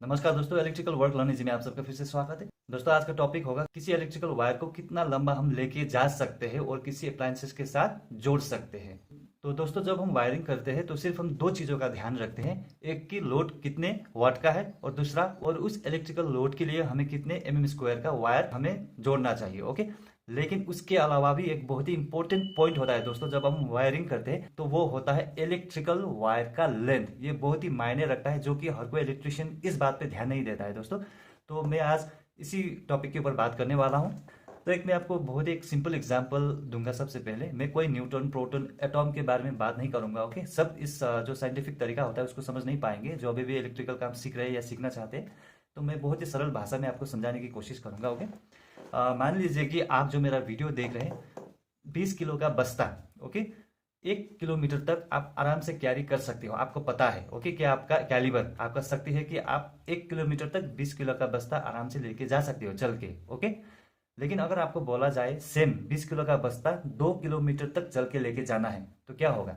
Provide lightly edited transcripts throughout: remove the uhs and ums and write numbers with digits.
नमस्कार दोस्तों, electrical work learning में आप सबका फिर से स्वागत है। दोस्तों आज का टॉपिक होगा किसी इलेक्ट्रिकल वायर को कितना लंबा हम लेके जा सकते हैं और किसी अप्लायंसेस के साथ जोड़ सकते हैं। तो दोस्तों जब हम वायरिंग करते हैं तो सिर्फ हम दो चीजों का ध्यान रखते हैं, एक की लोड कितने वाट का है और दूसरा और उस इलेक्ट्रिकल लोड के लिए हमें कितने mm² का वायर हमें जोड़ना चाहिए। ओके, लेकिन उसके अलावा भी एक बहुत ही इंपॉर्टेंट पॉइंट होता है दोस्तों, जब हम वायरिंग करते हैं तो वो होता है इलेक्ट्रिकल वायर का लेंथ। ये बहुत ही मायने रखता है, जो कि हर कोई इलेक्ट्रिशियन इस बात पे ध्यान नहीं देता है दोस्तों। तो मैं आज इसी टॉपिक के ऊपर बात करने वाला हूँ। तो एक मैं आपको बहुत ही एक सिंपल एग्जांपल दूंगा। सबसे पहले मैं कोई न्यूटन, प्रोटॉन, एटॉम के बारे में बात नहीं करूंगा। ओके, सब इस जो साइंटिफिक तरीका होता है उसको समझ नहीं पाएंगे जो अभी भी इलेक्ट्रिकल काम सीख रहे हैं या सीखना चाहते हैं। तो मैं बहुत ही सरल भाषा में आपको समझाने की कोशिश करूंगा। ओके, मान लीजिए कि आप जो मेरा वीडियो देख रहे हैं, 20 किलो का बस्ता, ओके, 1 किलोमीटर तक आप आराम से कैरी कर सकते हो। आपको पता है ओके कि आपका कैलिबर, आपका शक्ति है कि आप 1 किलोमीटर तक 20 किलो का बस्ता आराम से लेके जा सकते हो चल के। ओके, लेकिन अगर आपको बोला जाए सेम 20 किलो का बस्ता 2 किलोमीटर तक चल के लेके जाना है तो क्या होगा?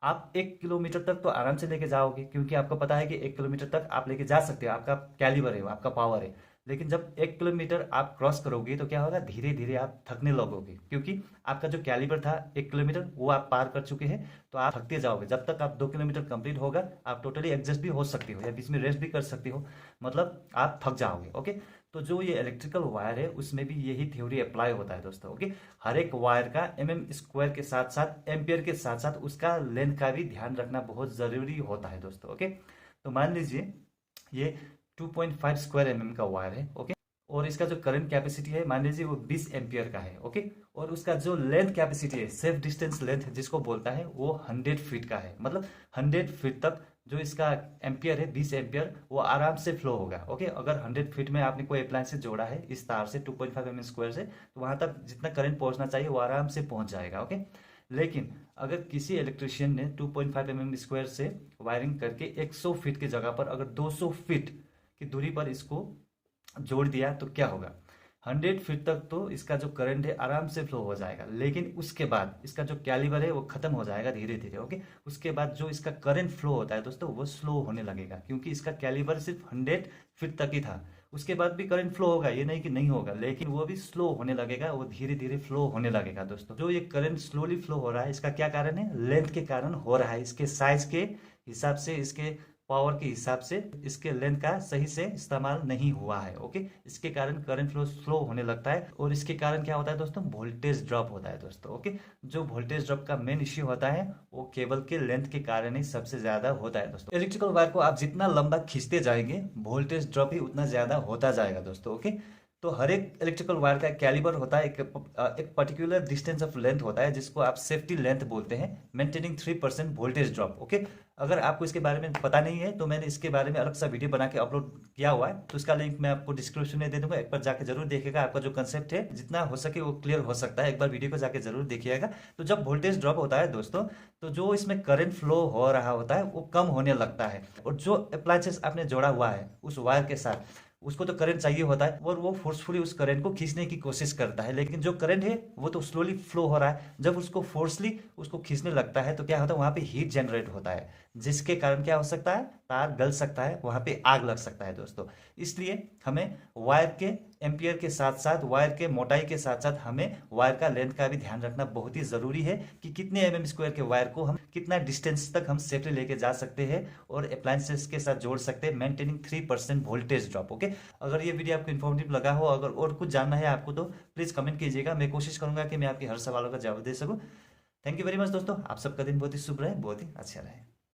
आप 1 किलोमीटर तक तो आराम से लेके जाओगे क्योंकि आपको पता है कि 1 किलोमीटर तक आप लेके जा सकते हो, आपका कैलिबर है, आपका पावर है। लेकिन जब 1 किलोमीटर आप क्रॉस करोगे तो क्या होगा? धीरे धीरे आप थकने लगोगे क्योंकि आपका जो कैलिबर था 1 किलोमीटर वो आप पार कर चुके हैं। तो आप थकते जाओगे। जब तक आप 2 किलोमीटर कंप्लीट होगा आप टोटली एडजस्ट भी हो सकते हो या बीच में रेस्ट भी कर सकते हो, मतलब आप थक जाओगे। ओके, तो जो ये इलेक्ट्रिकल वायर है उसमें भी यही थ्योरी अप्लाई होता है दोस्तों। ओके, हर एक वायर का mm² के साथ साथ एम्पियर के साथ साथ उसका लेंथ का भी ध्यान रखना बहुत जरूरी होता है दोस्तों। ओके, तो मान लीजिए ये 2.5² का वायर है। ओके, और इसका जो करंट कैपेसिटी है मान लीजिए वो 20 एम्पियर का है। ओके, और उसका जो लेंथ कैपेसिटी है, सेफ डिस्टेंस लेंथ जिसको बोलता है, वो 100 फीट का है। मतलब 100 फीट तक जो इसका एम्पियर है 20 एम्पियर वो आराम से फ्लो होगा। ओके, अगर 100 फीट में आपने कोई अप्लायंस से जोड़ा है इस तार से 2.5 mm² से, तो वहां तक जितना करंट पहुंचना चाहिए वो आराम से पहुंच जाएगा। ओके, लेकिन अगर किसी इलेक्ट्रिशियन ने 2.5 mm² से वायरिंग करके 100 फीट की जगह पर अगर 200 फीट की दूरी पर इसको जोड़ दिया तो क्या होगा? 100 फीट तक तो इसका जो करंट है आराम से फ्लो हो जाएगा, लेकिन उसके बाद इसका जो कैलिबर है वो खत्म हो जाएगा धीरे धीरे। ओके, उसके बाद जो इसका करंट फ्लो होता है दोस्तों वो स्लो होने लगेगा क्योंकि इसका कैलिबर सिर्फ 100 फीट तक ही था। उसके बाद भी करंट फ्लो होगा, ये नहीं कि नहीं होगा, लेकिन वो भी स्लो होने लगेगा, वो धीरे धीरे फ्लो होने लगेगा दोस्तों। जो ये करंट स्लोली फ्लो हो रहा है इसका क्या कारण है? लेंथ के कारण हो रहा है। इसके साइज के हिसाब से, इसके पावर के हिसाब से इसके लेंथ का सही से इस्तेमाल नहीं हुआ है। ओके, इसके कारण करंट फ्लो स्लो होने लगता है और इसके कारण क्या होता है दोस्तों? वोल्टेज ड्रॉप होता है दोस्तों। ओके, जो वोल्टेज ड्रॉप का मेन इश्यू होता है वो केबल के लेंथ के कारण ही सबसे ज्यादा होता है दोस्तों। इलेक्ट्रिकल वायर को आप जितना लंबा खींचते जाएंगे वोल्टेज ड्रॉप ही उतना ज्यादा होता जाएगा दोस्तों। ओके, तो हर एक इलेक्ट्रिकल वायर का कैलिबर होता है, एक पर्टिकुलर डिस्टेंस ऑफ लेंथ होता है जिसको आप सेफ्टी लेंथ बोलते हैं, मेंटेनिंग 3% वोल्टेज ड्रॉप। ओके, अगर आपको इसके बारे में पता नहीं है तो मैंने इसके बारे में अलग सा वीडियो बना के अपलोड किया हुआ है, तो उसका लिंक मैं आपको डिस्क्रिप्शन में दे दूंगा। एक बार जाके जरूर देखिएगा, आपका जो कंसेप्ट है जितना हो सके वो क्लियर हो सकता है। एक बार वीडियो को जाके जरूर देखिएगा। तो जब वोल्टेज ड्रॉप होता है दोस्तों तो जो इसमें करंट फ्लो हो रहा होता है वो कम होने लगता है, और जो अप्लायंसेस आपने जोड़ा हुआ है उस वायर के साथ उसको तो करंट चाहिए होता है और वो फोर्सफुली उस करंट को खींचने की कोशिश करता है, लेकिन जो करंट है वो तो स्लोली फ्लो हो रहा है। जब उसको फोर्सली उसको खींचने लगता है तो क्या होता है? वहां पे हीट जनरेट होता है जिसके कारण क्या हो सकता है? तार गल सकता है, वहां पे आग लग सकता है दोस्तों। इसलिए हमें वायर के एम्पियर के साथ साथ, वायर के मोटाई के साथ साथ हमें वायर का लेंथ का भी ध्यान रखना बहुत ही जरूरी है कि कितने mm² के वायर को हम कितना डिस्टेंस तक हम सेफली लेके जा सकते हैं और अप्लायंसेस के साथ जोड़ सकते हैं, मेंटेनिंग 3% वोल्टेज ड्रॉप। ओके, अगर ये वीडियो आपको इन्फॉर्मेटिव लगा हो, अगर और कुछ जानना है आपको तो प्लीज कमेंट कीजिएगा। मैं कोशिश करूंगा कि मैं आपके हर सवालों का जवाब दे सकूं। थैंक यू वेरी मच दोस्तों, आप सबका दिन बहुत ही शुभ रहे, बहुत ही अच्छा रहे।